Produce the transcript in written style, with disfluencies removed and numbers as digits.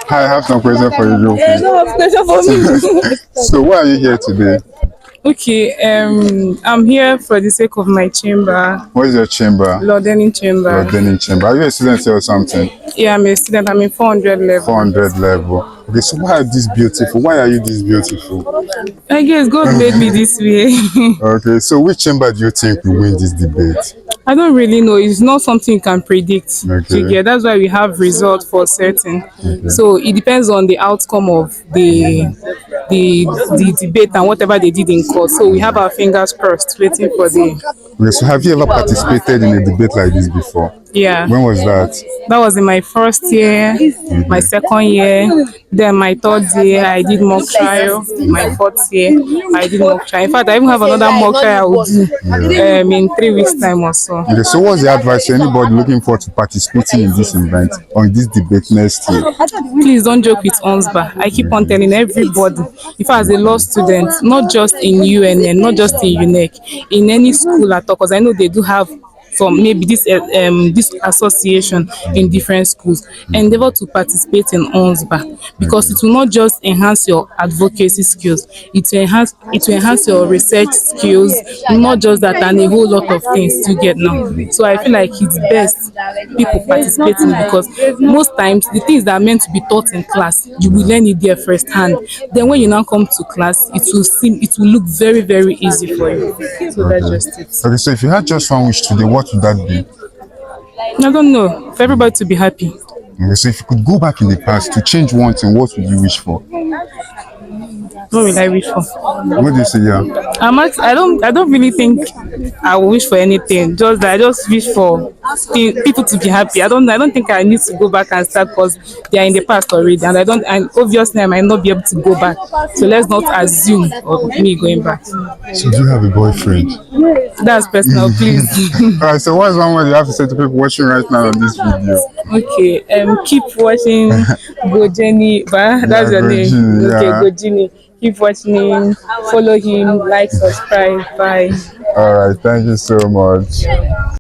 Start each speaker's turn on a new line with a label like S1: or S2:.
S1: I have some question for you, real
S2: Yeah,
S1: quick.
S2: no have question for me.
S1: So, why are you here today?
S2: Okay, I'm here for the sake of my chamber,
S1: What is your chamber?
S2: Lordening chamber.
S1: Gogenie chamber. Are you a student here or something?
S2: Yeah, I'm a student. I'm in 400 level.
S1: 400 level. Okay, so why are this beautiful? Why are you this beautiful?
S2: I guess God made me this way.
S1: Okay, so which chamber do you think will win this debate?
S2: I don't really know. It's not something you can predict.
S1: Okay.
S2: To get that's why we have results for certain.
S1: Okay.
S2: So it depends on the outcome of the debate and whatever they did in court. So we have our fingers crossed, waiting for the
S1: Okay, so have you ever participated in a debate like this before?
S2: yeah.
S1: When was that?
S2: That was in my first year, my second year, then my third year I did mock trial. My fourth year I did mock trial. In fact, I even have another mock trial I will do in 3 weeks time or so.
S1: Okay, so what's the advice to anybody looking forward to participating in this event or in this debate next year?
S2: Please don't joke with UNSBA. I keep on telling everybody, if as a law student, not just in UNN, not just in UNEC, in any school at all, because I know they do have some maybe this association in different schools, endeavor to participate in UNSBA because it will not just enhance your advocacy skills, it will enhance your research skills, not just that and a whole lot of things to get now. So I feel like it's best people participating because most times the things that are meant to be taught in class, you will learn it there firsthand. Then when you now come to class, it will look very, very easy for you. So that's just it.
S1: Okay, so if you had just one wish today, what would that be?
S2: I don't know. For everybody to be happy.
S1: Okay, so if you could go back in the past to change one thing, what would you wish for?
S2: What will I wish for?
S1: What do you say, yeah?
S2: I don't really think I will wish for anything. Just that I just wish for people to be happy. I don't think I need to go back and start because they are in the past already, and and obviously I might not be able to go back. So let's not assume of me going back.
S1: So do you have a boyfriend?
S2: That's personal, please.
S1: Alright, so what's one word you have to say to people watching right now on this video?
S2: Okay, keep watching Gogenie, that's your name.
S1: Gogenie,
S2: Okay,
S1: yeah.
S2: Gogenie. Keep watching him, follow him, like, subscribe. Bye.
S1: Alright, thank you so much.